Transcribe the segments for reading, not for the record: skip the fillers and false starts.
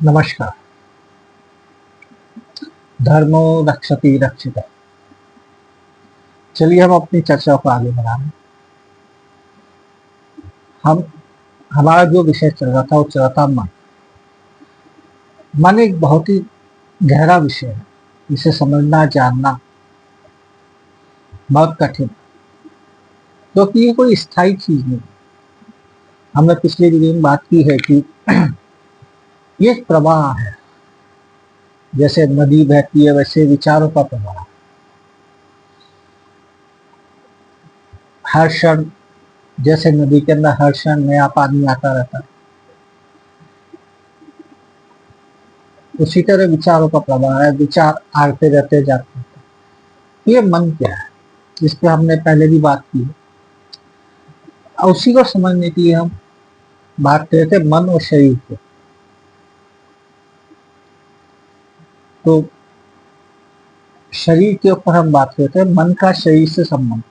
नमस्कार। धर्मो रक्षति रक्षिता। चलिए हम अपनी चर्चा को आगे बढ़ाएं। हम हमारा जो विषय चल रहा था वो चल रहा था मन। मन एक बहुत ही गहरा विषय है, इसे समझना जानना बहुत कठिन है, क्योंकि ये कोई स्थायी चीज नहीं। हमने पिछले वीडियो में बात की है कि ये एक प्रवाह है, जैसे नदी बहती है वैसे विचारों का प्रवाह। हर क्षण जैसे नदी के अंदर हर क्षण नया पानी आता रहता है, उसी तरह विचारों का प्रवाह है। विचार आते रहते जाते रहते। ये मन क्या है, जिस पे हमने पहले भी बात की है। उसी को समझने के लिए हम बात कर रहे थे मन और शरीर की। तो शरीर के ऊपर हम बात करते हैं, मन का शरीर से संबंध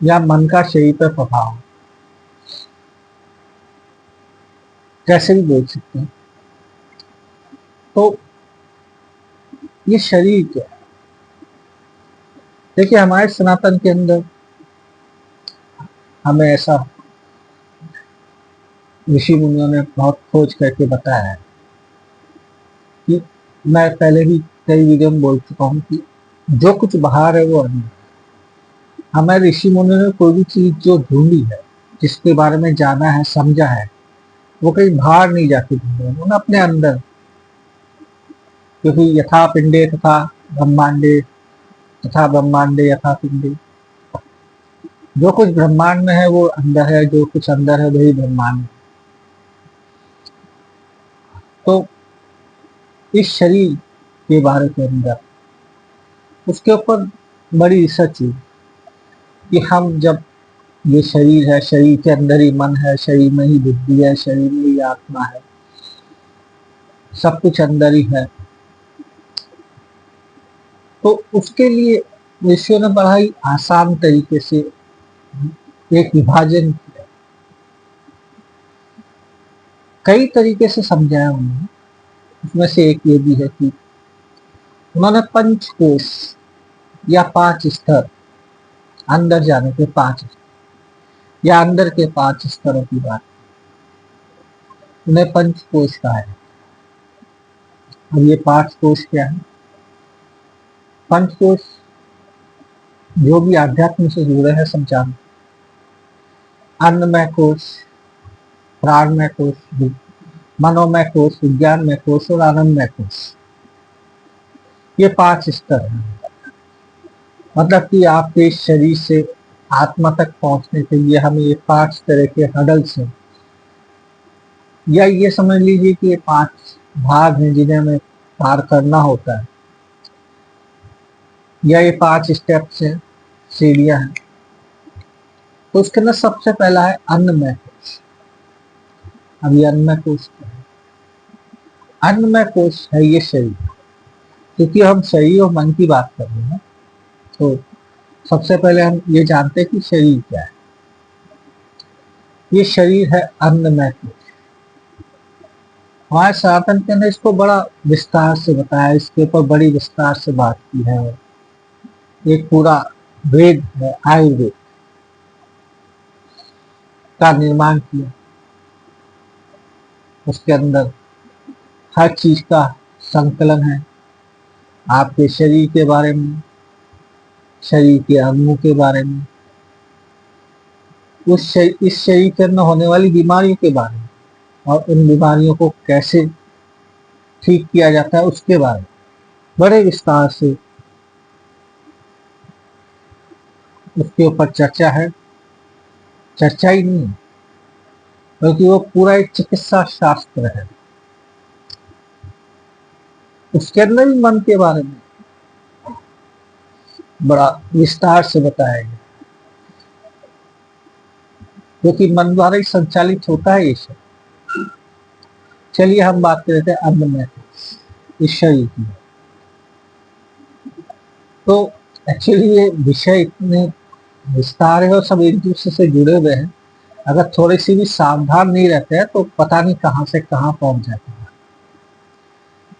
या मन का शरीर पर प्रभाव, कैसे भी बोल सकते हैं। तो ये शरीर क्या है? देखिए, हमारे सनातन के अंदर हमें ऐसा ऋषि मुनियों ने बहुत खोज करके बताया है कि मैं पहले भी कई वीडियो में बोल चुका हूँ कि जो कुछ बाहर है वो अंदर है। हमें ऋषि मुनियों ने कोई भी चीज जो ढूंढी है, जिसके बारे में जाना है समझा है, वो कहीं बाहर नहीं जाके ढूंढे, उन्होंने अपने अंदर। क्योंकि यथा पिंडे तथा ब्रह्मांडे, तथा ब्रह्मांडे यथा पिंडे, जो कुछ ब्रह्मांड में है वो अंदर है, जो कुछ अंदर है वही ब्रह्मांड है। तो इस शरीर के बारे के अंदर उसके ऊपर बड़ी रिसर्च हुई कि हम जब ये शरीर है, शरीर के अंदर ही मन है, शरीर में ही बुद्धि है, शरीर में ही आत्मा है, सब कुछ अंदर ही है। तो उसके लिए ऋषियों ने बड़ा ही आसान तरीके से एक विभाजन किया, कई तरीके से समझाया उन्होंने। उसमें से एक ये भी है कि उन्होंने पंच कोश या 5 स्तर, अंदर जाने के 5 स्तर या अंदर के 5 स्तरों की बात, उन्हें पंच कोश कहा है। अब ये 5 कोश क्या है? पंच कोश जो भी आध्यात्म से जुड़े हैं सब जानते। अन्नमय कोश, प्राणमय कोश, मनोमय कोश, विज्ञानमय कोश और आनंदमय कोश, ये 5 स्तर हैं। मतलब कि आपके शरीर से आत्मा तक पहुंचने के लिए हमें ये 5 तरह के हडल्स हैं, या ये समझ लीजिए कि ये 5 भाग हैं जिन्हें हमें पार करना होता है, या ये 5 स्टेप्स हैं, सीढ़ियां हैं। तो उसके अंदर सबसे पहला है अन्नमय कोश। अब ये अन्नमय कोश क्या है? अन्नमय कोश है ये शरीर। क्योंकि हम शरीर और मन की बात कर रहे हैं, तो सबसे पहले हम ये जानते हैं कि शरीर क्या है। ये शरीर है अन्नमय कोश। हमारे सनातन के अंदर इसको बड़ा विस्तार से बताया, इसके ऊपर बड़ी विस्तार से बात की है। एक पूरा वेद है, आयुर्वेद का निर्माण किया। उसके अंदर हर चीज का संकलन है, आपके शरीर के बारे में, शरीर के अंगों के बारे में, इस शरीर के अंदर होने वाली बीमारियों के बारे में, और उन बीमारियों को कैसे ठीक किया जाता है उसके बारे में बड़े विस्तार से उसके ऊपर चर्चा है। चर्चा ही नहीं, बल्कि वो पूरा एक चिकित्सा शास्त्र है। उसके अंदर भी मन के बारे में बड़ा विस्तार से बताया गया, क्योंकि मन द्वारा ही संचालित होता है ये सब। चलिए हम बात कर रहे थे अन्नमय कोश, इस शरीर की। तो एक्चुअली ये विषय इतने विस्तार है और सब एक दूसरे से जुड़े हुए हैं। अगर थोड़ी सी भी सावधान नहीं रहते हैं तो पता नहीं कहां से कहां पहुंच जाते हैं।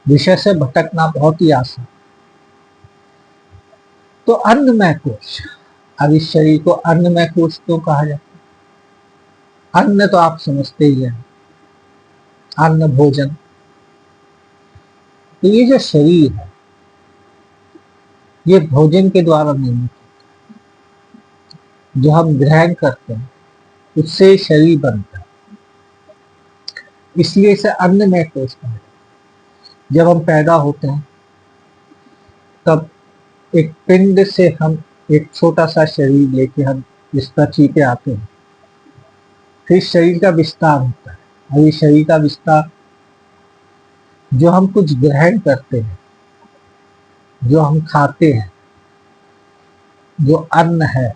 विषय से भटकना बहुत ही आसान। तो अन्नमय कोश, अब इस शरीर को अन्नमय कोश क्यों कहा जाता है? अन्न तो आप समझते ही हैं, अन्न भोजन। तो ये जो शरीर है ये भोजन के द्वारा निर्मित, जो हम ग्रहण करते हैं उससे शरीर बनता है, इसलिए इसे अन्नमय कोश कहा जाता है। जब हम पैदा होते हैं तब एक पिंड से हम एक छोटा सा शरीर लेके हम इस पृथ्वी पे आते हैं, फिर शरीर का विस्तार होता है। और ये शरीर का विस्तार जो हम कुछ ग्रहण करते हैं, जो हम खाते हैं, जो अन्न है,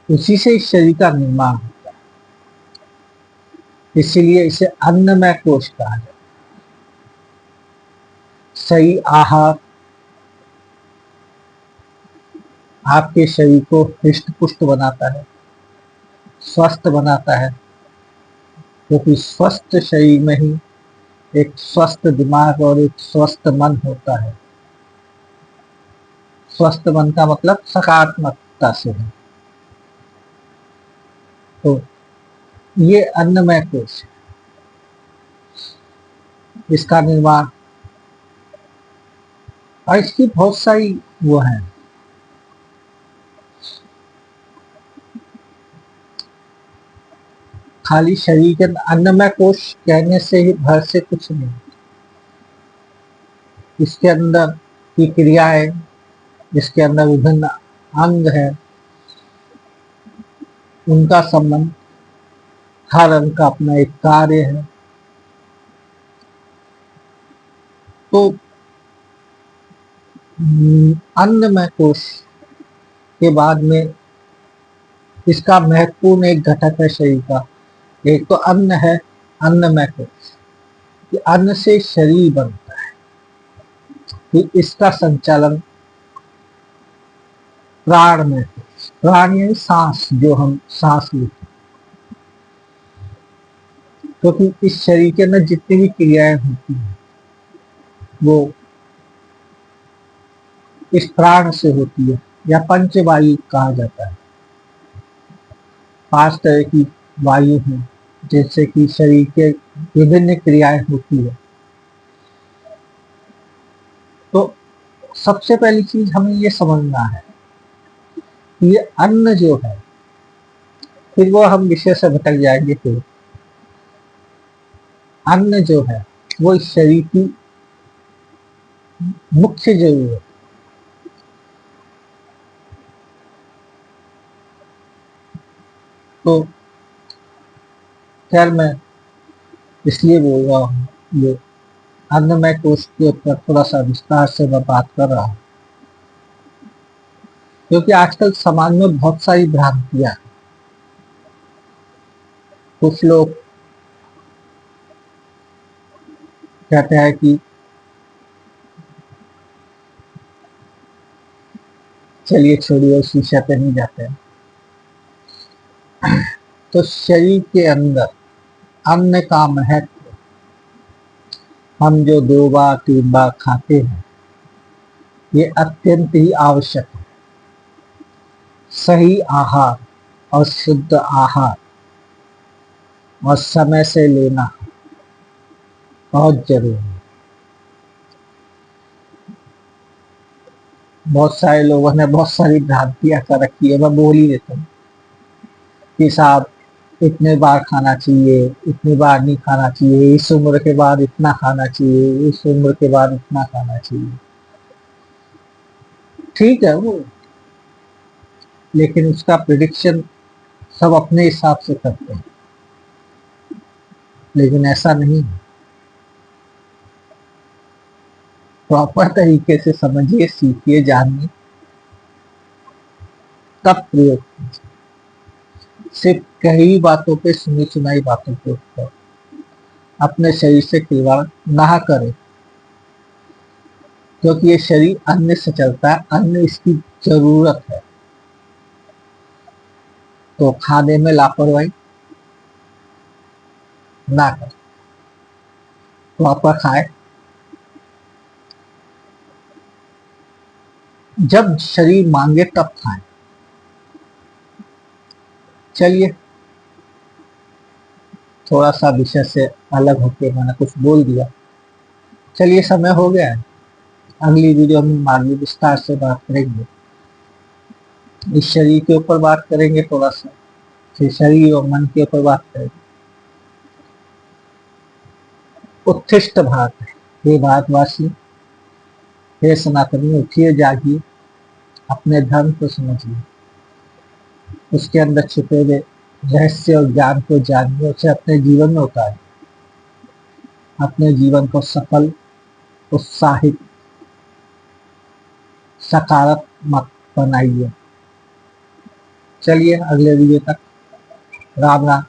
उसी से इस शरीर का निर्माण होता है। इसीलिए इसे अन्नमय कोश कहा जाता है। सही आहार आपके शरीर को हृष्ट पुष्ट बनाता है, स्वस्थ बनाता है, क्योंकि स्वस्थ शरीर में ही एक स्वस्थ दिमाग और एक स्वस्थ मन होता है। स्वस्थ मन का मतलब सकारात्मकता से है। तो ये अन्नमय कोश है, इसका निर्माण, और इसकी बहुत सारी वो है। खाली शरीर के अन्नमय कोश कहने से ही भर से कुछ नहीं, इसके अंदर की क्रियाएं, इसके अंदर विभिन्न अंग है, उनका संबंध, हर अंग का अपना एक कार्य है। तो अन्नमय कोश के बाद में इसका महत्वपूर्ण एक घटक है शरीर का, एक तो अन्न है, अन्नमय कोश। ये अन्न से शरीर बनता है, फिर इसका संचालन प्राण में, प्राण यानी सांस, जो हम सांस लेते हैं। क्योंकि इस शरीर के अंदर जितनी भी क्रियाएं होती हैं वो इस प्राण से होती है, या पंचवायु कहा जाता है। 5 तरह की वायु है जिससे कि शरीर के विभिन्न क्रियाएं होती है। तो सबसे पहली चीज हमें ये समझना है कि ये अन्न जो है, फिर वो हम विषय से भटक जाएंगे। फिर अन्न जो है वो इस शरीर की मुख्य जरूरत। तो खैर मैं इसलिए बोल रहा हूँ, ये अन्नमय कोश के ऊपर थोड़ा सा विस्तार से मैं बात कर रहा हूँ, क्योंकि आजकल समाज में बहुत सारी भ्रांतियां हैं। कुछ लोग कहते हैं कि चलिए छोड़िए, उस विषय पे नहीं जाते हैं। तो शरीर के अंदर अन्न का महत्व, हम जो 2 बार 3 बार खाते हैं, ये अत्यंत ही आवश्यक है। सही आहार और शुद्ध आहार और समय से लेना बहुत जरूरी है। बहुत सारे लोगों ने बहुत सारी भ्रांतियां कर रखी है, मैं बोल ही देता हूँ कि साहब इतने बार खाना चाहिए, इतनी बार नहीं खाना चाहिए, इस उम्र के बाद इतना खाना चाहिए, इस उम्र के बाद इतना खाना चाहिए। ठीक है वो, लेकिन उसका प्रिडिक्शन सब अपने हिसाब से करते हैं, लेकिन ऐसा नहीं है। प्रॉपर तरीके से समझिए, सीखिए, जानिए, तब प्रयोग कीजिए। सिर्फ कई बातों पे, सुनी सुनाई बातों के ऊपर अपने शरीर से खिलवाड़ ना करें, क्योंकि ये शरीर अन्न से चलता है, अन्न इसकी जरूरत है। तो खाने में लापरवाही ना करें, प्रॉपर खाएं। जब शरीर मांगे तब खाएं। चलिए, थोड़ा सा विषय से अलग होके मैंने कुछ बोल दिया। चलिए, समय हो गया है। अगली वीडियो में हम आगे विस्तार से बात करेंगे, इस शरीर के ऊपर बात करेंगे थोड़ा सा, फिर शरीर और मन के ऊपर बात करेंगे। उत्कृष्ट भारत है, हे भारतवासी, हे सनातनी, उठिए जागिए, अपने धर्म को समझिए, उसके अंदर छिपे हुए रहस्य और ज्ञान को जानिए, उसे अपने जीवन में उतारिए, अपने जीवन को सफल, उत्साहित, सकारात्मक बनाइए। चलिए, अगले वीडियो तक राम राम।